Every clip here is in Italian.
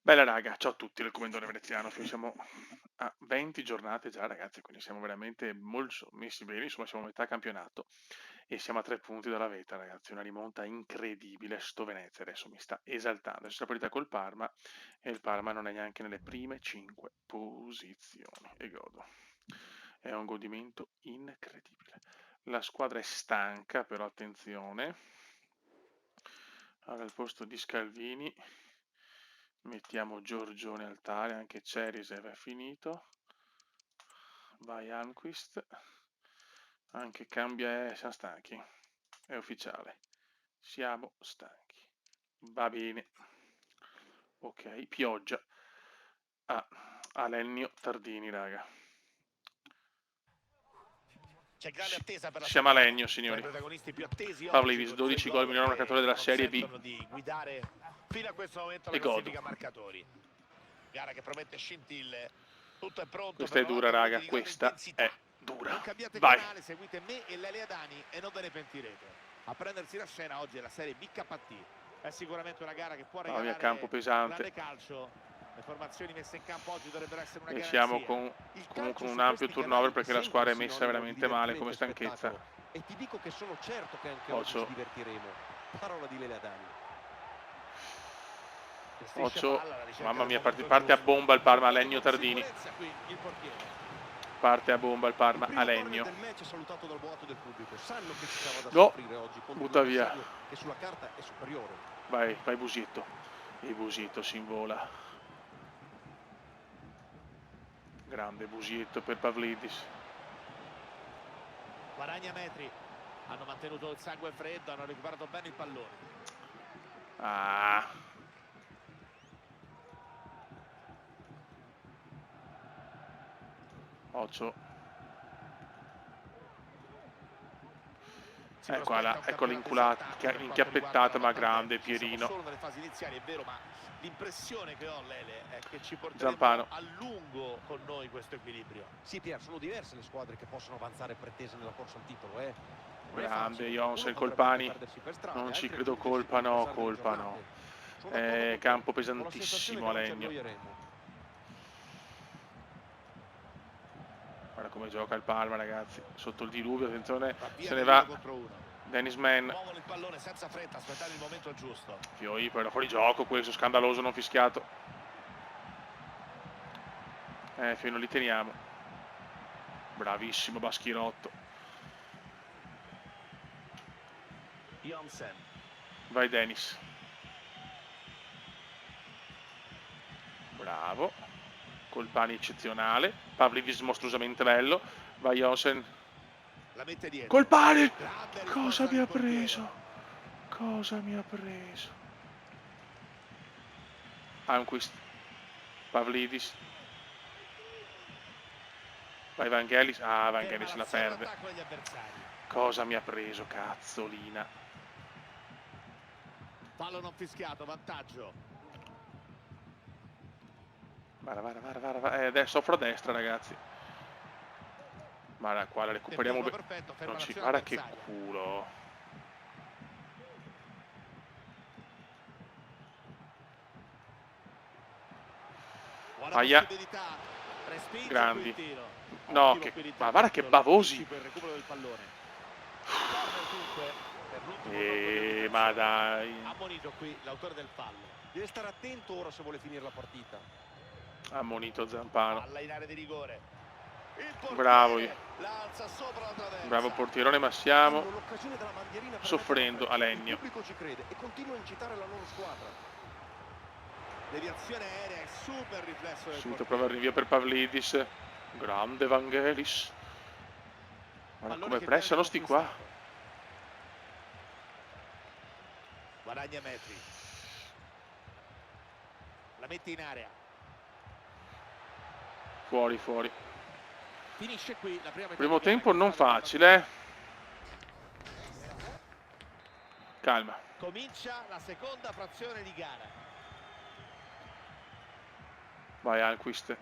Bella raga, ciao a tutti del Commendone Veneziano, siamo a 20 giornate già ragazzi, quindi siamo veramente molto messi bene, insomma siamo a metà campionato e siamo a 3 punti dalla vetta ragazzi, una rimonta incredibile, sto Venezia adesso mi sta esaltando, adesso la partita col Parma e il Parma non è neanche nelle prime 5 posizioni e godo, è un godimento incredibile. La squadra è stanca però attenzione, allora al posto di Scalvini mettiamo Giorgione Altare, anche Cerisev è finito. Vai Almquist. Anche cambia, siamo stanchi. È ufficiale. Siamo stanchi. Va bene. Ok, pioggia. Ah, Alennio Tardini, raga. C'è grande attesa per la Siamo a seconda, Legno, tra i signori. protagonisti più attesi oggi Pavlevis, con i suoi 12 gol, gol miglior marcatore che della Serie B. consentono di guidare fino a questo momento la E godo. classifica marcatori. Gara che promette scintille, tutto è pronto Questa per è dura, 90 minuti raga. di grande Questa intensità. è dura. Non cambiate Vai. canale, seguite me e Lele Adani e non ve ne pentirete. A prendersi la scena oggi è la serie BKT. È sicuramente una gara che può Mamma mia, campo regalare pesante. grande calcio. Le formazioni messe in campo oggi dovrebbero essere una E siamo garanzia. con, Il comunque calcio un su ampio questi turnover canali perché la sempre squadra è messa sinonimo di veramente male come divertimento e stanchezza. spettacolo. E ti dico che sono certo che anche oggi ci Ocio. divertiremo. Parola di Lele Adani. Gestisce Ocio. palla alla ricerca Mamma del mia, momento parte a giusto. bomba il Parma, Giocato Legno con Tardini. sicurezza qui il portiere. Parte a bomba il Il Parma a primo corner Legno. del match è salutato dal boato del pubblico. Sanno che ci sarà da No, soffrire oggi contro un butta via. avversario che sulla carta è superiore. Vai, vai Busito. E Busito si invola. Grande Busietto per Pavlidis. Guadagna metri. Hanno mantenuto il sangue freddo, hanno recuperato bene il pallone. Ah. Ocio. Ecco l'inculata, inchiappettata ma grande Pierino. Solo nelle fasi iniziali, è vero, ma l'impressione che ho, Lele, è che ci porteremo Zampano. a lungo con noi questo equilibrio. Sì, Pier, sono diverse le squadre che possono avanzare pretese nella corsa al titolo, eh. Non è Grande facile. Jonsen, Qualcuno potrebbe anche Colpani. perdersi per strada, Non ci altri credo, accorgersi colpa con il no, passare delle colpa no. giornate. Sono d'accordo con te. Campo Ho la sensazione pesantissimo che a non ci Legno. annoieremo. Guarda come gioca il Parma, ragazzi. Sotto il diluvio, attenzione, Va via se ne nell'uno va contro uno. Dennis Mann. Muovono il pallone senza fretta, aspettare il momento giusto. Fioi, poi era fuori gioco questo, scandaloso, non fischiato. Fioi non li teniamo. Bravissimo Baschirotto. Jonsen. Vai Dennis. Bravo. Colpani eccezionale. Pavlidis mostruosamente bello. Vai Jonsen. La mette dietro. Colpani! Grande Cosa risposta mi del ha portiere. preso? Cosa mi ha preso? Almquist. Pavlidis. Vai Vangelis. Ah, Ferma Vangelis la l'azione perde. d'attacco degli avversari. Cosa mi ha preso, cazzolina? Fallo non fischiato, vantaggio. Vara. Adesso soffro a destra, ragazzi. Ma qua la recuperiamo bene. Perfetto, ferma l'azione Guarda che avversaria. culo. Buona Aia. possibilità. Respinge qui Grandi. il tiro. No, Ottimo qui ma guarda che l'intervento, bavosi. l'anticipo e il recupero del pallone. Corner dunque per l'ultimo gol dell'eliminazione. Ma dai. Ammonito qui l'autore del fallo. Deve stare attento ora se vuole finire la partita. Ammonito Zampano. Palla in area di rigore. Il Bravo. portiere l'alza sopra la traversa. Bravo portierone, ma siamo Hanno l'occasione della bandierina per soffrendo mettere a la pressa. Legno. Il pubblico ci crede e continua a incitare la loro squadra. Deviazione aerea e super riflesso del Subito portiere. prova il rinvio per Pavlidis. Grande Vangelis. Guarda Pallone come che pressano viene sti qua. conquistato. Guadagna metri. La mette in area. Fuori. Finisce qui la prima metà Primo di gara tempo che non sta facile, eh. Calma. Comincia la seconda frazione di gara. Vai Alquist.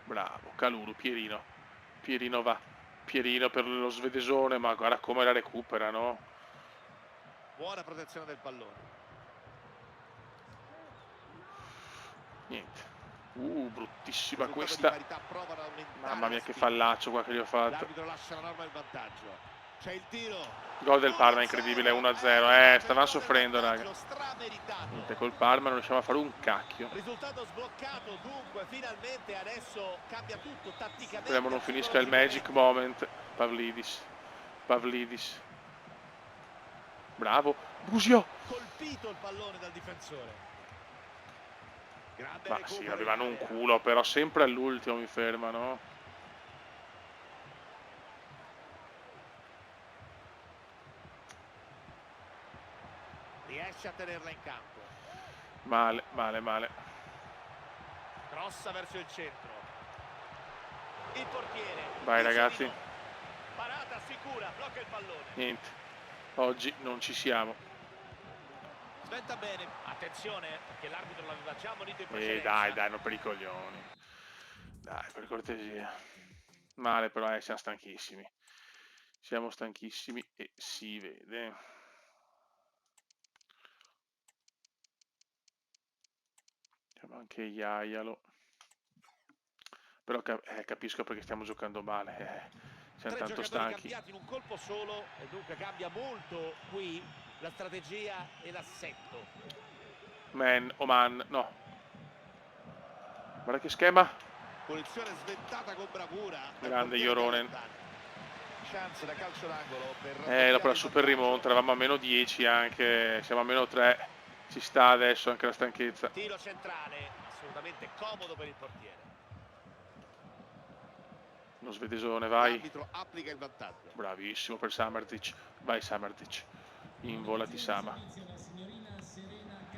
Bravo, Calulu, Pierino. Pierino va. Pierino per lo svedesone, ma guarda come la recuperano. Buona protezione del pallone. Niente. Bruttissima Risultato di questa. parità, provano ad aumentare Mamma mia la che spinta. fallaccio qua che gli ho fatto. L'arbitro lascia la norma il vantaggio. C'è il tiro. Gol del Parma, incredibile, 1-0. Stavano soffrendo, raga. Strameritato. Niente, col Parma non riusciamo a fare un cacchio. Risultato sbloccato, dunque finalmente adesso cambia tutto tatticamente. Speriamo non finisca il magic moment. Pavlidis. Bravo. Busio. Colpito il pallone dal difensore. Grande Ma sì, recupero in avevano un area. culo, però sempre all'ultimo mi fermano. Riesce a tenerla in campo. Male. Crossa verso il centro. Il portiere. Vai ragazzi. Parata sicura, blocca il pallone. Niente. Oggi non ci siamo. Sventa bene. Attenzione, perché l'arbitro l'aveva già ammonito in precedenza. Dai, non per i coglioni. Dai, per cortesia. Male però, siamo stanchissimi. Siamo stanchissimi e si vede. Abbiamo anche Iaialo. Però capisco perché stiamo giocando male. Siamo tanto stanchi. Cambiati in un colpo solo e dunque cambia molto qui la strategia e l'assetto. Man, no. Guarda che schema. Punizione sventata con bravura. Grande Joronen. Chance da calcio d'angolo per Dopo la super rimonta, eravamo a meno 10 anche, siamo a meno 3. Ci sta adesso anche la stanchezza. Tiro centrale, assolutamente comodo per il portiere. Lo svedesone, vai. L'arbitro applica il vantaggio. Bravissimo per Samardžić. Vai Samardžić. Involati Sama.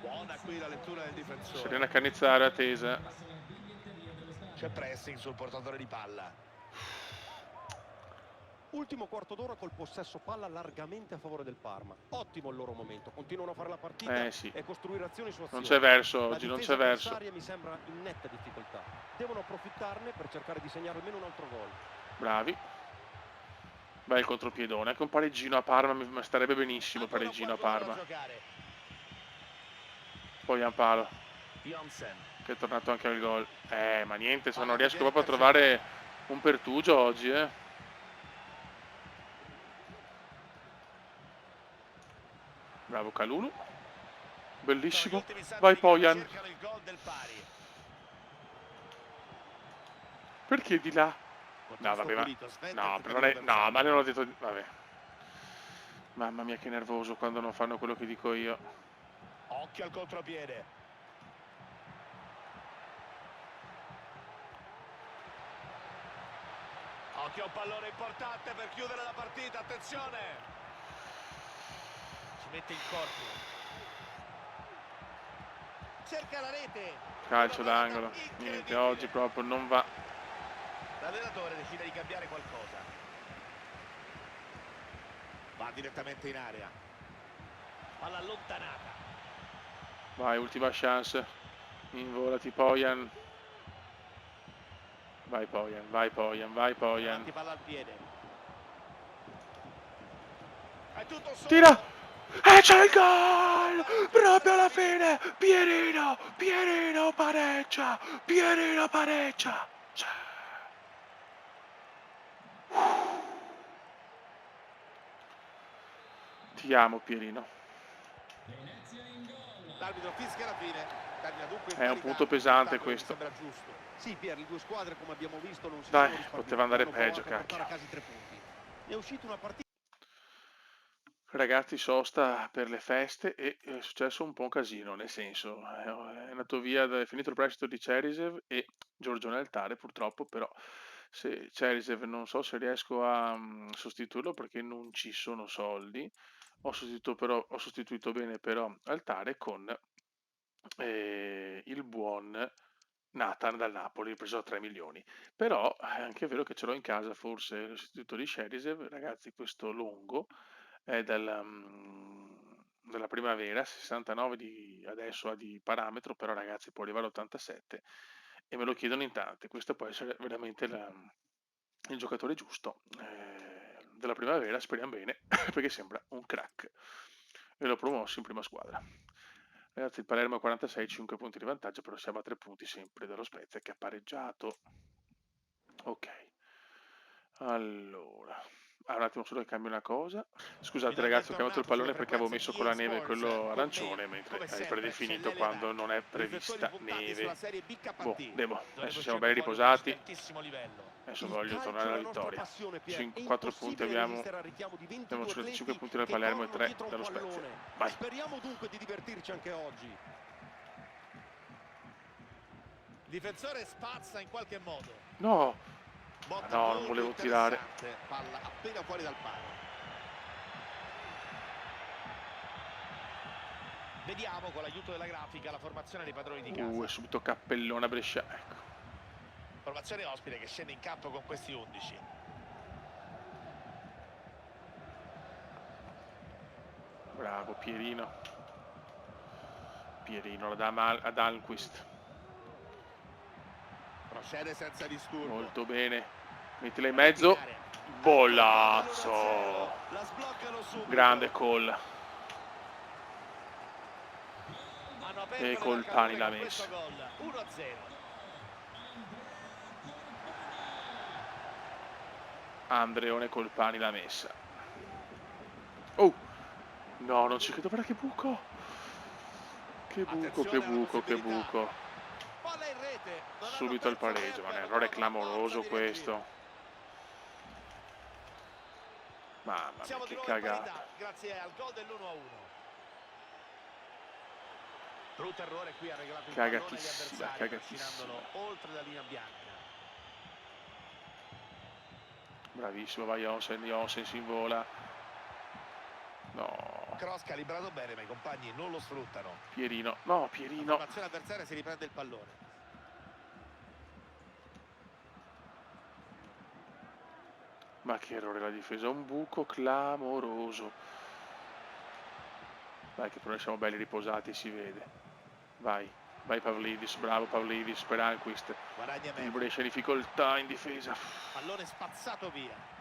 Buona qui la lettura del difensore. Serena Cannizzaro attesa. C'è pressing sul portatore di palla. Ultimo quarto d'ora col possesso palla largamente a favore del Parma. Ottimo il loro momento, continuano a fare la partita Sì. e costruire azioni su azioni. Non c'è verso La oggi, non difesa c'è verso. avversaria mi sembra in netta difficoltà. Devono approfittarne per cercare di segnare almeno un altro gol. Bravi. Beh, il contropiedone. Anche un pareggino a Parma mi starebbe benissimo. Pareggino a Parma. Poi Ampalo, che è tornato anche al gol. Ma niente, se non riesco proprio a trovare un pertugio oggi, Bravo Kalulu. Bellissimo. Vai Pojan. Perché di là? No, vabbè, ma... No, però non è... No, ma non ho detto... Vabbè. Mamma mia, che nervoso quando non fanno quello che dico io. Occhio al contropiede. Occhio a un pallone importante per chiudere la partita, attenzione! Ci mette il corpo. Cerca la rete. Calcio d'angolo. Niente, oggi proprio non va. L'allenatore decide di cambiare qualcosa. Va direttamente in area. Palla allontanata. Vai, ultima chance. Involati Pojan. Vai Pojan, vai Pojan, vai Pojan. Palla al piede. È tutto solo. Tira! E c'è il gol! Proprio alla fine! Pierino pareggia! Pierino pareggia! Ti amo Pierino. L'arbitro fischia la fine. È un punto pesante questo. Sembra giusto. Sì, Pier, le due squadre come abbiamo visto non si Dai, sono risparmiate. poteva andare Hanno peggio, provato a cacchio. portare a casa i 3 punti. È uscita una partita. Ragazzi, sosta per le feste e è successo un po' un casino, nel senso, è andato via, è finito il prestito di Cherisev e Giorgione Altare purtroppo, però se Cherisev non so se riesco a sostituirlo perché non ci sono soldi, ho sostituito bene però Altare con il buon Nathan dal Napoli, preso a 3 milioni. Però è anche vero che ce l'ho in casa, forse il sostituto di Cherisev, ragazzi, questo lungo è della primavera, 69 adesso ha di parametro, però ragazzi può arrivare all'87 e me lo chiedono in tanti. Questo può essere veramente il giocatore giusto della primavera, speriamo bene, perché sembra un crack. E l'ho promosso in prima squadra. Ragazzi, il Palermo è 46, 5 punti di vantaggio, però siamo a 3 punti sempre dallo Spezia che ha pareggiato. Ok. Allora, un attimo solo che cambio una cosa. Scusate ragazzi, ho chiamato il pallone perché avevo messo con la neve quello arancione, mentre è predefinito quando non è prevista neve. Boh, adesso siamo belli riposati. Adesso voglio tornare alla vittoria. 4 punti abbiamo 5 punti dal Palermo e 3 dallo Spezia. Vai. Speriamo dunque di divertirci anche oggi. Il difensore spazza in qualche modo. No! No, non volevo tirare. Palla appena fuori dal palo. Vediamo con l'aiuto della grafica la formazione dei padroni di casa. E subito cappellone a Brescia, ecco. Formazione ospite che scende in campo con questi 11. Bravo Pierino. Pierino la dà ad Almquist. Procede senza disturbo. Molto bene. Mettila in mezzo. Bolazzo. Grande Cole. E Colpani l'ha messa. 1-0. Andreone Colpani l'ha messa. Oh! No, non ci credo, guarda che buco! Che buco, che buco, che buco. Subito al pareggio, ma è un errore clamoroso questo. Mamma mia, che cagata. Grazie al gol dell'1-1. Brutto errore qui, ha regalato il Cagatissima, cagatissima. oltre la linea bianca. Bravissimo, va Jonsen si invola. No. Cross calibrato bene, ma i compagni non lo sfruttano. Pierino, no, Pierino. La formazione avversaria si riprende il pallone. Ma che errore la difesa, un buco clamoroso. Dai che però noi siamo belli riposati, si vede. Vai, vai Pavlidis, bravo Pavlidis per Almquist. Il Brescia in difficoltà in difesa. Pallone spazzato via.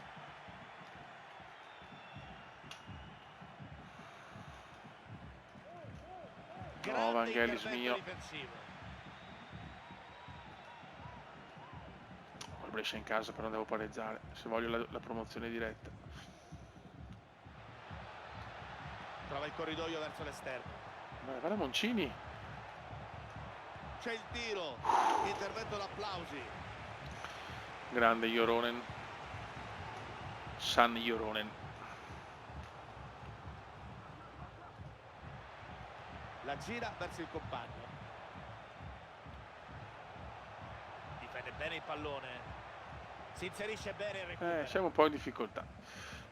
No, Vangelis mio. Il Brescia in casa però devo pareggiare se voglio la promozione diretta. Trova il corridoio verso l'esterno. Guarda Moncini. C'è il tiro. Intervento d'applausi. Grande Joronen. San Joronen. La gira verso il compagno. Difende bene il pallone. Si inserisce bene il recupero. Siamo un po' in difficoltà.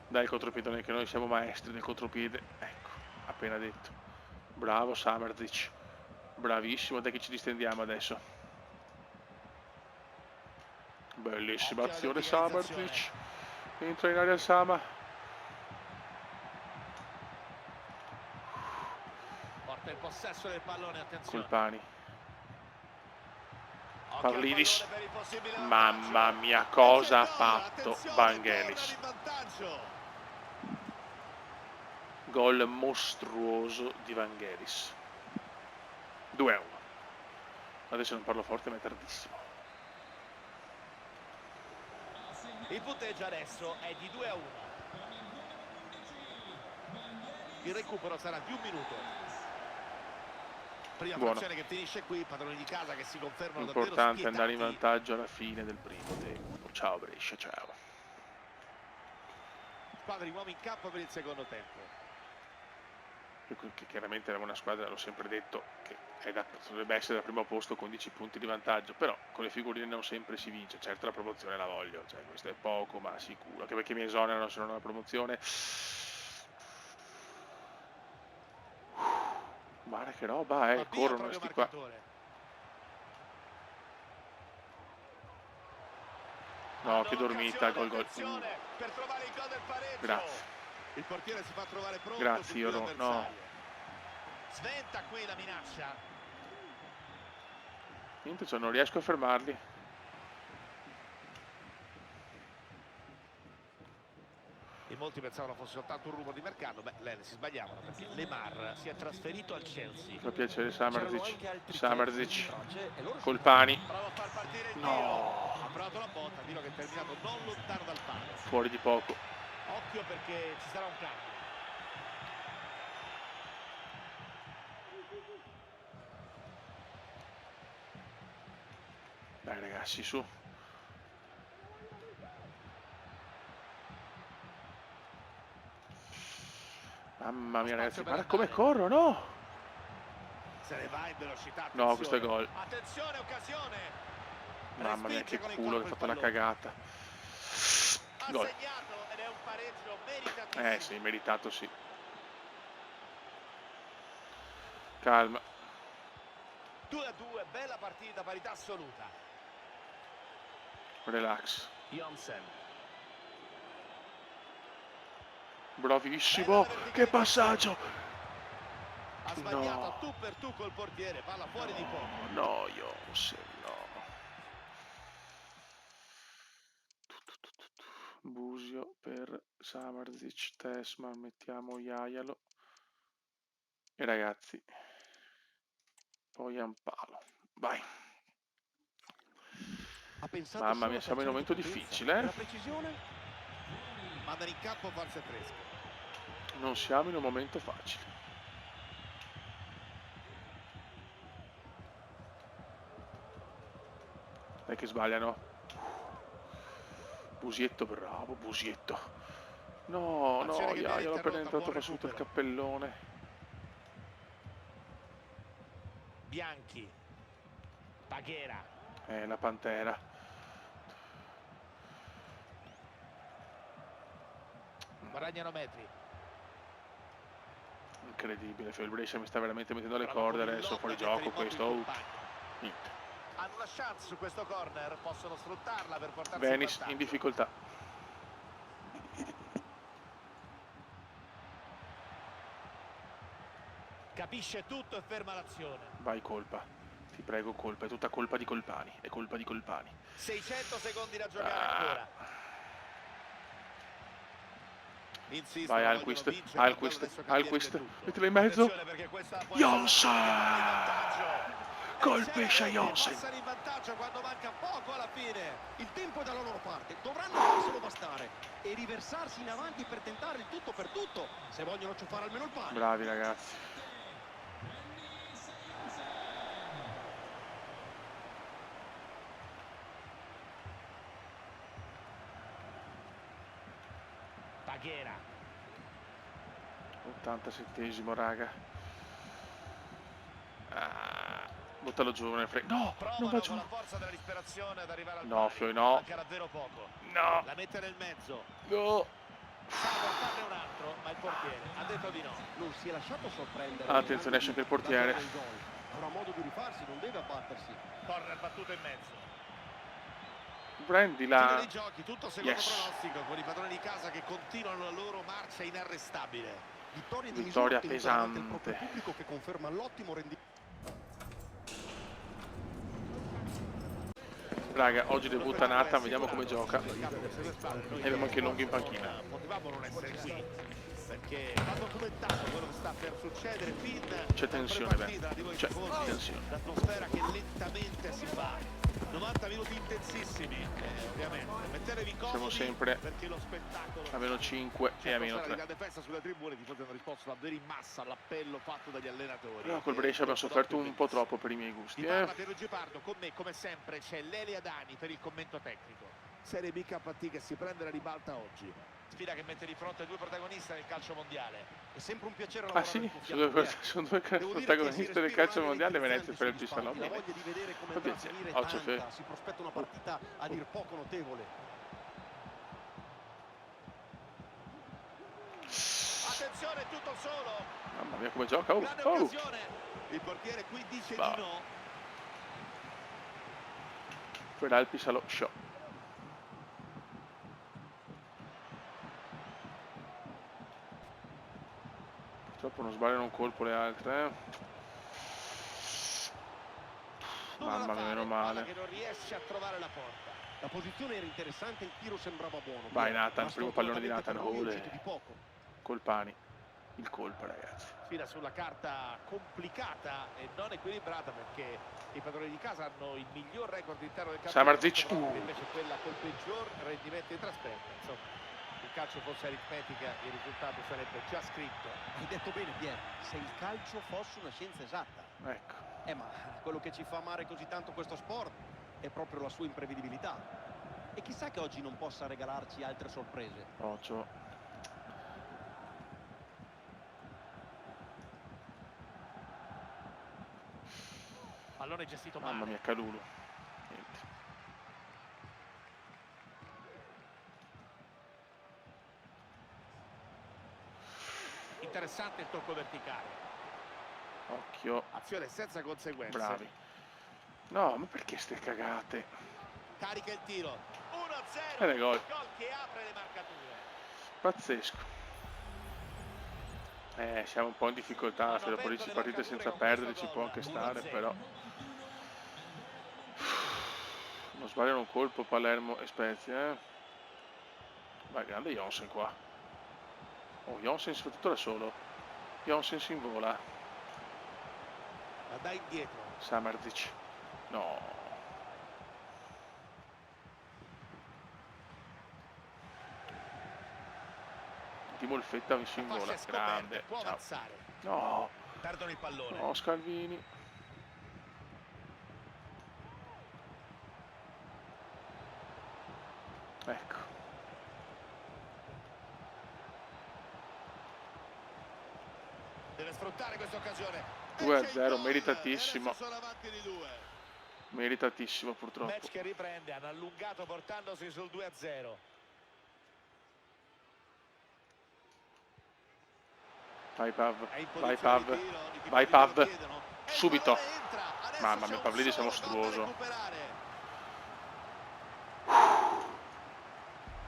Dai il contropiedone che noi siamo maestri del contropiede. Ecco, appena detto. Bravo Samardzic. Bravissimo, dai che ci distendiamo adesso. Bellissima azione Samardzic. Entra in area Sama. Porta il possesso del pallone, attenzione. Colpani. Pavlidis. Mamma mia, cosa ha fatto Vangelis? Gol mostruoso di Vangelis. 2-1. Adesso non parlo forte, ma è tardissimo. Il punteggio adesso è di 2-1. Il recupero sarà di 1 minuto. Prima frazione che finisce qui, padroni di casa che si confermano davvero spietati. Importante andare in vantaggio alla fine del primo tempo. Ciao Brescia, ciao. Squadra di uomini in campo per il secondo tempo. Che chiaramente era una squadra, l'ho sempre detto, che dovrebbe essere al primo posto con 10 punti di vantaggio, però con le figurine non sempre si vince. Certo la promozione la voglio, cioè questo è poco ma sicuro, anche perché mi esonerano se non ho la promozione. Guarda che roba, corrono questi qua. No, che dormita, gol. Per trovare il gol del pareggio. Grazie. Il portiere si fa trovare pronto. Grazie, io no. Sventa qui la minaccia. Niente, cioè non riesco a fermarli. In molti pensavano fosse soltanto un rumore di mercato. Beh, si sbagliavano perché Lemar si è trasferito al Chelsea. Fa piacere C'erano Samardžić. anche altri Samardžić. tracce e loro Colpani. Prova a far partire il tiro. No. Ha provato la botta, tiro che è terminato non lontano dal palo. Fuori di poco. Occhio perché ci sarà un cambio. Dai ragazzi, su. Mamma mia ragazzi, guarda come corro, no! Se ne va in velocità. No, questo è gol. Attenzione, occasione. Mamma mia, che Respinge con il culo, che ho corpo fatto una il pallone. cagata. Ha Gol. segnato ed è un pareggio meritatissimo. Sì, meritato sì. Calma. 2-2, bella partita, parità assoluta. Relax. Jonsen. Bravissimo. Che passaggio. Ha sbagliato No. tu per tu col portiere, palla fuori di poco. No, Jonsen, no. Busio per Samardžić, Tesman, mettiamo Jajalo. E ragazzi, poi a un palo. Vai. Ha pensato Mamma solo mia, a siamo in un calciare di momento potenza. difficile, La precisione? Mandano in campo forze fresche. Non siamo in un momento facile. Dai che sbagliano. Busietto, bravo, Busietto. No, Azione no, che viene Jajalo appena interrotta, entrato buon fa subito il recupero. cappellone. Bianchi. Paghera. La Pantera. Guadagnano metri. Incredibile, il Brescia mi sta veramente mettendo le Prova corde con il adesso, lob fuori a mettere gioco in moto il questo. compagno. Niente. Hanno una chance su questo corner, possono sfruttarla per portarsi in Venice vantaggio. in difficoltà. Capisce tutto e ferma l'azione. Vai colpa. Ti prego colpa, è tutta colpa di Colpani. È colpa di Colpani. 600 secondi da giocare ancora. Insistono, Vai vogliono Alquist, vincere, ma Alquist, adesso cantieri Alquist. del tutto. Mettilo in mezzo. Attenzione perché questa può essere una Jonsen! che vanno in vantaggio. Colpisce E Jonsen. passano in vantaggio quando manca poco alla fine. Il tempo è dalla loro parte, dovranno farselo bastare e riversarsi in avanti per tentare il tutto per tutto, se vogliono ciuffare almeno il pane. Bravi ragazzi. Paghera. 87esimo raga. Buttalo giù, ne frega. No, non Provano va giù. con la forza della disperazione ad arrivare al No, pari. Fioi, no. Manca davvero poco. No, La mette nel mezzo. no. Sa portarne un altro, ma il portiere ha detto di no. Non si è lasciato sorprendere. Attenzione, esce anche il portiere. Avrà modo di rifarsi, non deve abbattersi. Corner battuto in mezzo. Prendi Fine la... dei giochi, tutto secondo Yes. pronostico, con i padroni di casa che continuano la loro marcia inarrestabile. Vittoria di Vittoria misura ottenuta davanti al pesante. proprio pubblico che conferma l'ottimo rendimento. Raga, oggi debutta Nathan, vediamo come gioca. E abbiamo anche Longhi in panchina. Potevamo non essere qui, perché va documentato quello che sta per succedere fin C'è tensione, beh. C'è tensione. l'atmosfera che lentamente si va. 90 minuti intensissimi, ovviamente. Mettetevi comodi, Siamo sempre perché lo spettacolo a meno 5 e a meno di 3. grande festa sulle tribune, i tifosi hanno risposto davvero in massa all'appello fatto dagli allenatori. Però col Brescia abbiamo sofferto un po' troppo per i miei gusti. Di parla Pierluigi Pardo, con me come sempre c'è Lelia Dani per il commento tecnico. Serie B KT che si prende la ribalta oggi. Sfida che mette di fronte due protagonisti nel calcio mondiale. È sempre un piacere Ah lavorare sì, in tuo sono fianco. sono due protagonisti del calcio mondiale, Venezia per il Pisano. La voglia di vedere come Fa andrà a piacere. finire Occhio, Fe. tanta, si prospetta una partita a dir poco notevole. Attenzione, tutto solo. Mamma mia come gioca. Grande Oh. occasione. Il portiere qui dice Bah. di no. Per il Pisano show. Purtroppo non sbagliano un colpo le altre. Nulla da Mamma mia, fare, meno palla male. che non riesce a trovare la porta. La posizione era interessante, il tiro sembrava buono. Vai Piero, Nathan, ma primo pallone di sfortunatamente Nathan. per lui è uscito Ole. di poco. Colpani. Il colpo, ragazzi. Sfida sulla carta complicata e non equilibrata, perché i padroni di casa hanno il miglior record interno del campionato, Samardzic. invece quella col peggior rendimento in trasferta. Insomma, se il calcio fosse aritmetica il risultato sarebbe già scritto. Hai detto bene, Piero, se il calcio fosse una scienza esatta. Ecco. Ma quello che ci fa amare così tanto questo sport è proprio la sua imprevedibilità. E chissà che oggi non possa regalarci altre sorprese. Ocio. Pallone gestito Mamma male. mia, Calulu. Niente. Interessante il tocco verticale. Occhio. Azione senza conseguenze. Bravi. No, ma perché ste cagate? Carica il tiro. 1-0. Gol. Gol che apre le marcature. Pazzesco. Siamo un po' in difficoltà. Se dopo 10 partite senza perdere ci può anche stare, però non sbagliano un colpo Palermo e Spezia, eh? Vai, grande Jonsen qua. Oh, Jonsen si fa tutto da solo. Jonsen si invola. La dà indietro. Samardzic. No. Di Molfetta si La fascia invola. è scoperta, Grande. può Ciao. avanzare. No. Perdono il pallone. No, Scalvini. Ecco. Deve sfruttare questa occasione. 2-0, meritatissimo. Sono avanti di 2. Meritatissimo purtroppo. Match che riprende, hanno allungato portandosi sul 2-0. Vai Pav, È in vai posizione di Pav, tiro, i vai tifosi Pav, glielo chiedono. E il subito. pallone entra. Adesso Mamma c'è mia, un Pavlidis è solo gol da mostruoso. recuperare.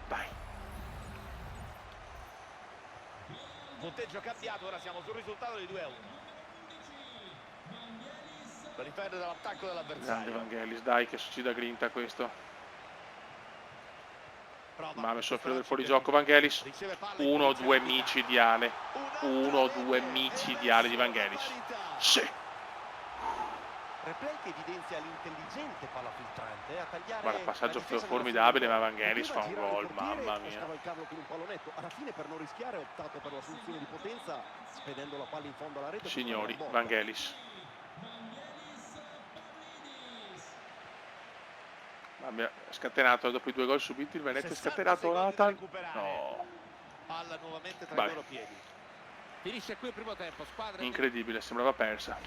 Dai. Punteggio cambiato, ora siamo sul risultato di 2-1. Lo difende dall'attacco Grande dell'avversario. Vangelis, dai che ci dà grinta questo. Ma ha messo il filo del fuorigioco Vangelis. Riceve palla 1 o 2 in micidiale. 1 o 2 micidiale di Vangelis. Sì. Replay che evidenzia l'intelligente palla filtrante a tagliare. Guarda, passaggio la difesa formidabile, ma nella Vangelis fa un Poteva girare gol, il portiere mamma o mia. scavalcarlo con un pallonetto. Alla fine, per non rischiare, ha optato per la soluzione di potenza, spedendo la palla in fondo alla rete. Signori, Vangelis. Abbia scatenato dopo i 2 gol subiti il Venezia, è scatenato Nathan. No. Palla nuovamente tra Vai. i loro piedi. Finisce qui il primo tempo, squadra. Incredibile, sembrava persa.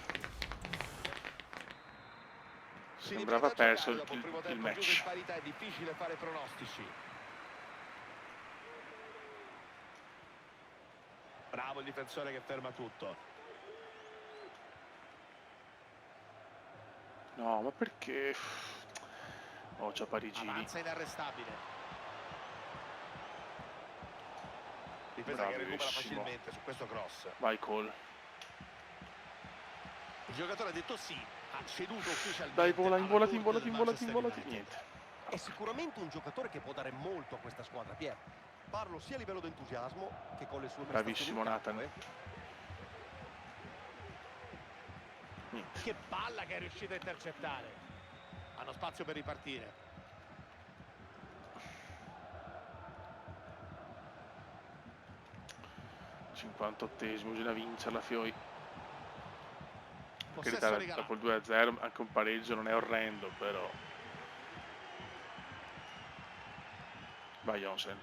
Si Sembrava riprende a perso giocare dopo il primo il tempo chiuso in match. parità, è difficile fare pronostici. Bravo il difensore che ferma tutto. No, ma perché? Oh, c'è Parigini. Avanza inarrestabile. Difesa che recupera Bravissimo. facilmente su questo cross. Vai Cole. Il giocatore ha detto sì, ha ceduto ufficialmente. Dai, vola, alla involati, tour involati, del involati, Manchester involati. United. Niente. È sicuramente un giocatore che può dare molto a questa squadra, Pier. Parlo sia a livello di entusiasmo che con le sue Bravissimo prestazioni in Nathan. campo, Niente. Che palla che è riuscito a intercettare. Hanno spazio per ripartire. Cinquantottesimo, bisogna vincerla Fioi. Per Possesso carità, regalato. dopo il 2-0 anche un pareggio non è orrendo, però. Vai Jonsen.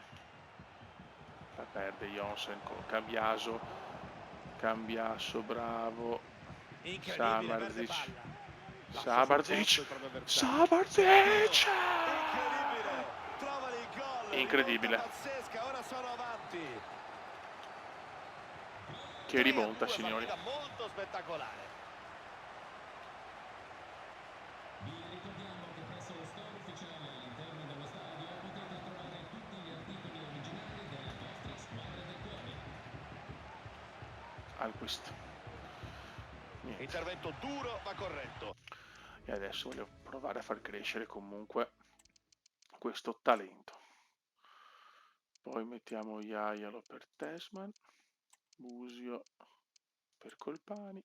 La perde Jonsen con Cambiaso. Cambiaso, bravo. Incredibile, perde Samardzic. palla. Samardzic. Incredibile, Samardzic. trovano il gol. Incredibile. Pazzesca, ora sono avanti. Che rimonta, signori. Molto spettacolare. Alquist. Niente. Intervento duro ma corretto. E adesso voglio provare a far crescere comunque questo talento. Poi mettiamo Jaialo per Tesman, Busio per Colpani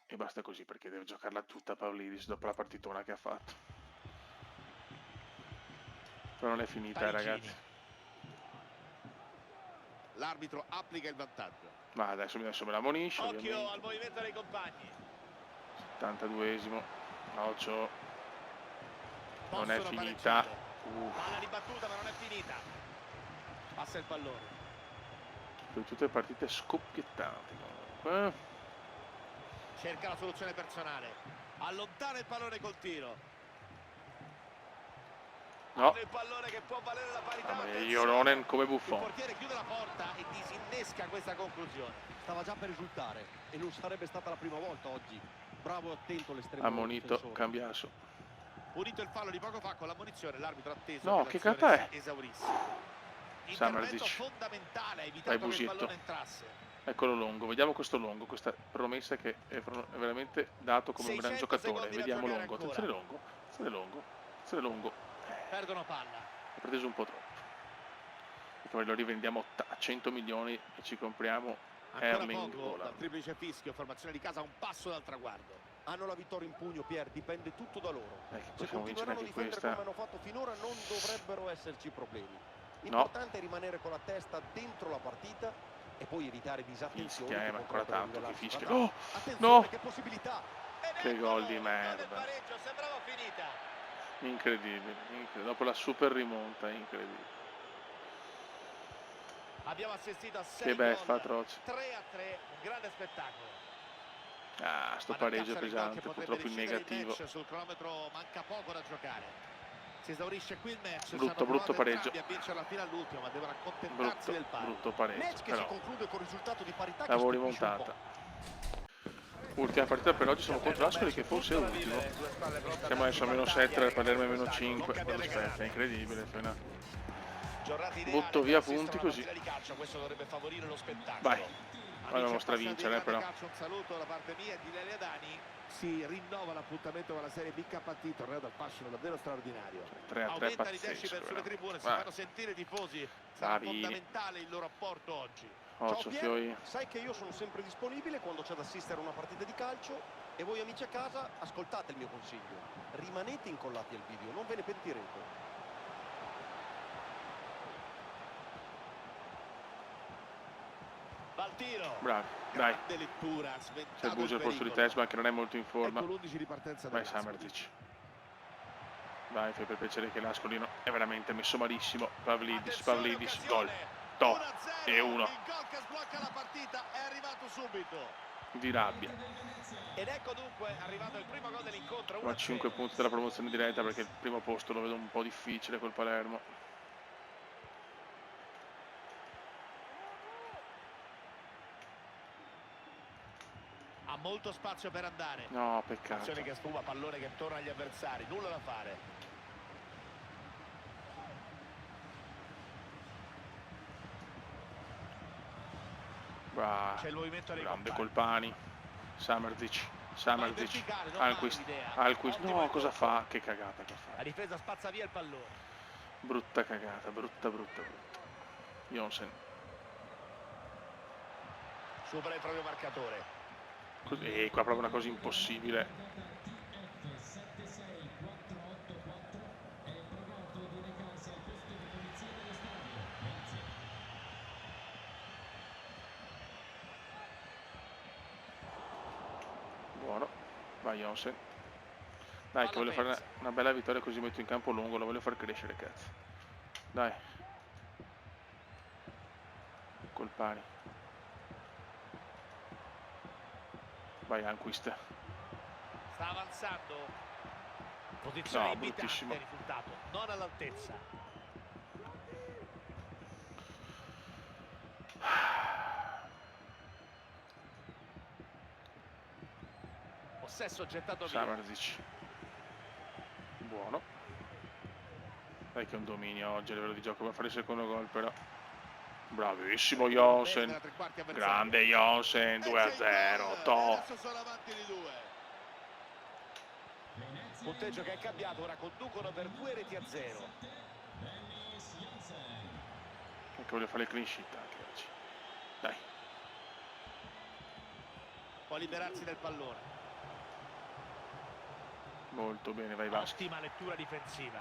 e basta così, perché deve giocarla tutta Pavlidis dopo la partitona che ha fatto. Però non è finita, ragazzi. L'arbitro applica il vantaggio. Ma adesso me la ammonisce. Occhio al movimento dei compagni. 72esimo. Occhio. Non è finita. Palla ribattuta, ma non è finita. Passa il pallone. Poi tutte le partite scoppiettanti comunque. Cerca la soluzione personale. Allontana il pallone col tiro. No. Il pallone che può valere la parità. Joronen come Buffon. Il portiere chiude la porta e disinnesca questa conclusione. Stava già per risultare e non sarebbe stata la prima volta oggi. Bravo e attento l'estremo. Ammonito Cambiaso. Punito il fallo di poco fa con l'ammonizione, l'arbitro ha atteso no, che carta è? Esaurisse. Intervento fondamentale, ha evitato che il pallone entrasse. Eccolo Longo, vediamo questo Longo, questa promessa che è veramente dato come un gran giocatore. Vediamo Longo, attenzione Longo, attenzione Longo, attenzione Longo. Perdono palla. Ha preso un po' troppo. E poi lo rivendiamo a 100 milioni e ci compriamo Erling Haaland. Dal triplice fischio, formazione di casa a un passo dal traguardo. Hanno la vittoria in pugno, Pier, dipende tutto da loro. Se continueranno a difendere questa. come hanno fatto finora non dovrebbero esserci problemi. L'importante è rimanere con la testa dentro la partita e poi evitare disattenzioni. Fischia, ma ancora tanto che fischia. Oh, no! Che possibilità! Che gol di merda. Sembrava finita. Incredibile, dopo la super rimonta, incredibile. Abbiamo assistito a 6 che beffa atroce. 3-3, un grande spettacolo. Ah, sto pareggio pesante, purtroppo in negativo. Sul cronometro manca poco da giocare. Si esaurisce qui il match. Brutto pareggio. A vincerla fino all'ultimo, ma devono accontentarsi del palo. Brutto pareggio. Match che si conclude con risultato di parità. L'avevo rimontata. Ultima partita per oggi siamo contro l'Ascoli, che forse è ultimo. Siamo adesso a meno 7, per Palermo a meno 5. È incredibile. Butto via punti così. Vai. La nostra vincere però. Un saluto da parte mia di Lelia Dani. Si rinnova l'appuntamento con la Serie B KT, torneo dal fascino davvero straordinario. 3-3 pazzesco. Sulle tribune, si fanno sentire i tifosi. Sarà fondamentale il loro apporto oggi. Ciao Pier, sai che io sono sempre disponibile quando c'è da assistere a una partita di calcio e voi amici a casa ascoltate il mio consiglio. Rimanete incollati al video, non ve ne pentirete. Va al tiro. Bravi, dai. Lettura, c'è il Busio al posto di Tesman che non è molto in forma. Ecco l'11 di partenza. Vai Samerzic. Vai, fai per piacere che l'Ascolino è veramente messo malissimo. Pavlidis, gol. To. E 1. Il gol che sblocca la partita è arrivato subito. Di rabbia. Ed ecco dunque arrivato il primo gol dell'incontro. A 5 punti dalla promozione diretta, perché il primo posto lo vedo un po' difficile col Palermo. Ha molto spazio per andare. No, peccato. Azione che sfuma, pallone che torna agli avversari, nulla da fare. C'è il movimento dei grande Colpani. Samerzic, Alquist. No, cosa fa? Che cagata che fa. La difesa spazza via il pallone. Brutta cagata, brutta. Jonsen. Supera il proprio marcatore. E qua proprio una cosa impossibile. Buono, vai Jonsen. Dai, che voglio fare una bella vittoria, così metto in campo Lungo, lo voglio far crescere, cazzo. Dai. Colpani. Vai Anquist. Sta avanzando. Posizione no, imitante, bruttissimo. risultato non all'altezza. Possesso gettato via. Samerzic. Buono. Dai che è un dominio oggi a livello di gioco, va a fare il secondo gol però. Bravissimo Jonsen. Grande Jonsen, 2-0. Top. Adesso sono avanti di 2. Punteggio che è cambiato, ora conducono per 2-0. Che voglio fare il clean sheet anche oggi. Dai. Può liberarsi del pallone. Molto bene, vai Vasco. Ottima lettura difensiva.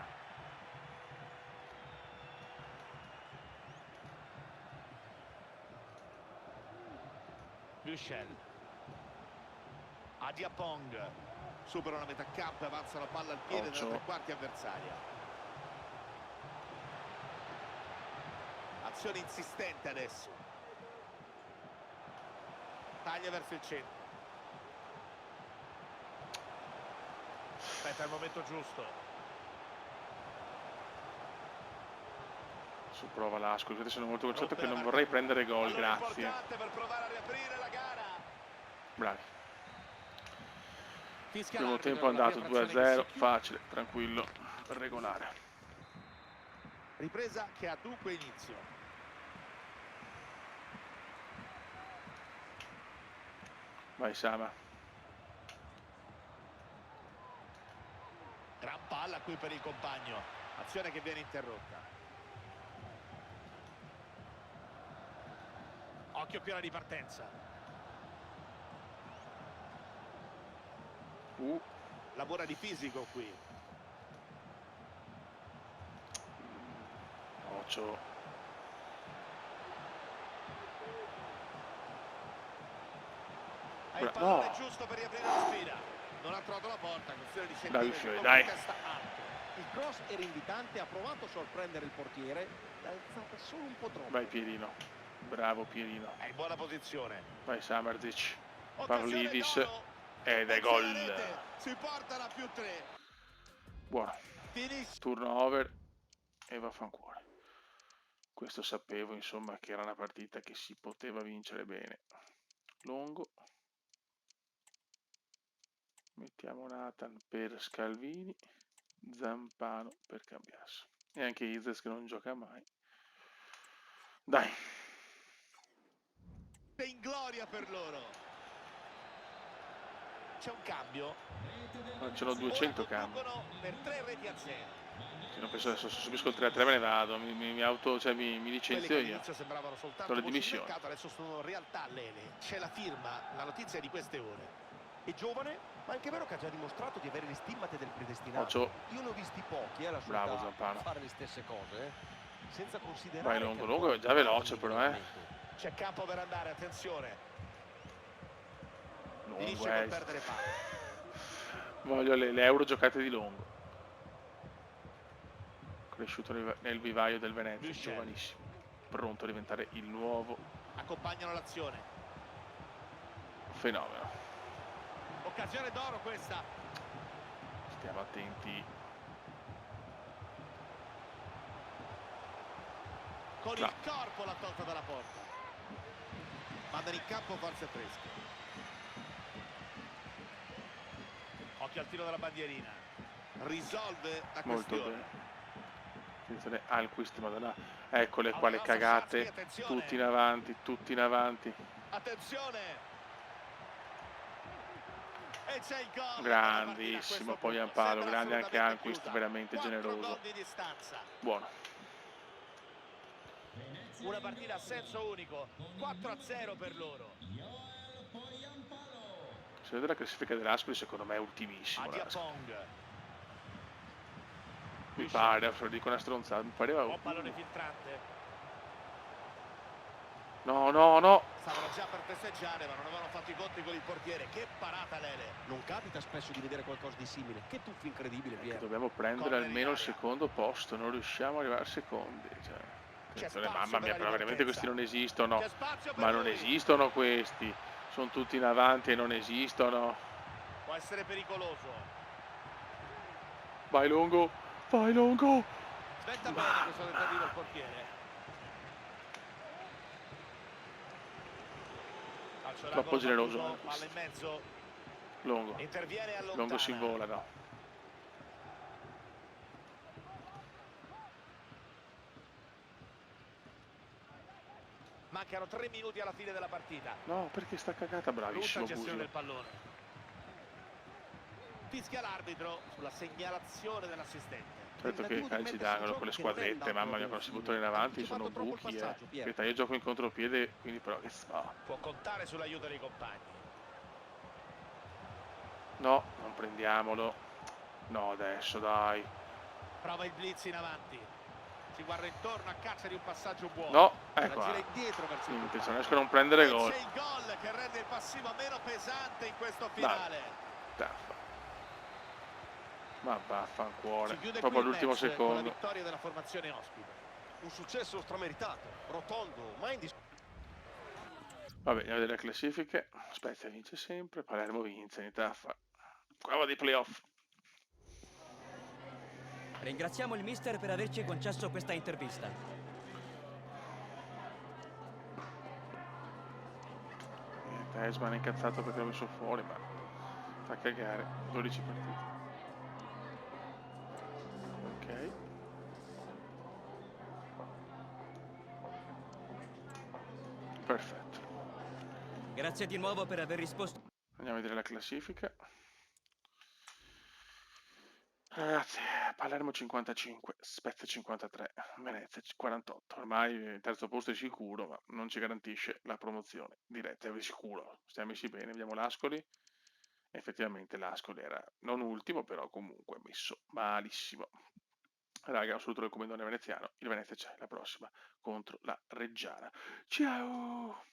Bushel. Adiapong. Supera la metà campo e avanza la palla al piede della tre quarti avversaria. Azione insistente adesso. Taglia verso il centro. Aspetta il momento giusto. Su prova l'Ascoli, vedete sono molto concentrato che non vorrei prendere gol, grazie. Per provare a riaprire la gara. Bravi. Primo tempo è andato 2-0, facile, tranquillo, regolare. Ripresa che ha dunque inizio. Vai Sama. Gran palla qui per il compagno. Azione che viene interrotta. Occhio più alla ripartenza. Lavora di fisico qui. Ocio. Ha il pallone giusto per riaprire la sfida. Non ha trovato la porta, questione di centimetri. Dai. Il cross era invitante, ha provato a sorprendere il portiere, l'ha alzata solo un po' troppo. Vai Pierino. Bravo Pierino. È in buona posizione. Vai Samardzic. Pavlidis. Ed è gol. Si porta a +3. Buono. Turnover e vaffanculo. Questo sapevo insomma che era una partita che si poteva vincere bene. Longo. Mettiamo Nathan per Scalvini. Zampano per Cambiasso. E anche Izes che non gioca mai. Dai. In gloria per loro. C'è un cambio. Non ce l'ho 200 cambi. Per 3-0. Se non penso adesso se subisco il 3-3 me ne vado, mi licenzio io. Sembravano soltanto con le dimissioni. adesso sono realtà Lele. C'è la firma, la notizia di queste ore. È giovane, ma è anche vero che ha già dimostrato di avere le stimmate del predestinato. Io ne ho visti pochi alla sua età fare le stesse cose, senza considerare. Vai Longo è già veloce però, C'è campo per andare, attenzione. Longo perdere palla. Voglio le euro giocate di Longo. Cresciuto nel vivaio del Venezia, giovanissimo, pronto a diventare il nuovo. Accompagnano l'azione. Fenomeno. Occasione d'oro questa. Stiamo attenti. Con il corpo l'ha tolta dalla porta. Mandano in campo forze fresche. Occhio al tiro della bandierina. Risolve la questione. Molto bene. Attenzione Alquist, madonna. Eccole qua le cagate. Tutti in avanti, tutti in avanti. Attenzione. E c'è il gol. Grandissimo, poi Ampalo, grande anche Alquist, veramente generoso. Buono. Una partita a senso unico, 4-0 per loro. Se vede la classifica dell'Ascoli, secondo me è ultimissimo. Mi pare, lo dico una stronzata, mi pareva. Pallone filtrante. No. Stavano già per festeggiare, ma non avevano fatto i conti con il portiere. Che parata Lele. Non capita spesso di vedere qualcosa di simile. Che tuffo incredibile, Piero. Dobbiamo prendere almeno il secondo posto, non riusciamo ad arrivare al secondo. Cioè. Mamma mia, però veramente questi non esistono. Ma non esistono questi. Sono tutti in avanti e non esistono. Può essere pericoloso. Vai Longo. Aspetta bene questo tentativo del portiere. Troppo generoso. Palla in mezzo. Longo. Interviene allontana. Longo si invola, no. Mancano 3 minuti alla fine della partita. No, perché sta cagata, bravissimo Brutta gestione del pallone. Fischia l'arbitro sulla segnalazione dell'assistente. Certo che i calci d'angolo con le squadrette, mamma mia, quando si buttano in avanti sono buchi, Aspetta, io gioco in contropiede, quindi però che fa? Può contare sull'aiuto dei compagni. No, non prendiamolo. No, adesso dai. Prova il blitz in avanti. Si guarda intorno a caccia di un passaggio buono. No, La ecco. gira indietro verso il Niente, se compagno. non riesco a non prendere E gol. c'è il gol che rende il passivo meno pesante in questo finale. Taffa. Ma vaffanculo. Si chiude Proprio qui il all'ultimo match con la secondo. vittoria della formazione ospite. Un successo strameritato, rotondo, ma indiscutibile. Vabbè, andiamo a vedere le classifiche. Spezia vince sempre, Palermo vince, niente da fare. Qua va dei playoff. Ringraziamo il mister per averci concesso questa intervista. Tesman è incazzato perché l'ho messo fuori, ma fa cagare. 12 partite. Ok. Perfetto. Grazie di nuovo per aver risposto. Andiamo a vedere la classifica. Ragazzi, Palermo 55, Spezia 53, Venezia 48. Ormai il terzo posto è sicuro, ma non ci garantisce la promozione diretta, è sicuro. Stiamo messi bene, vediamo l'Ascoli. Effettivamente l'Ascoli era non ultimo, però comunque messo malissimo. Raga, un saluto del commendatore veneziano. Il Venezia c'è la prossima contro la Reggiana. Ciao!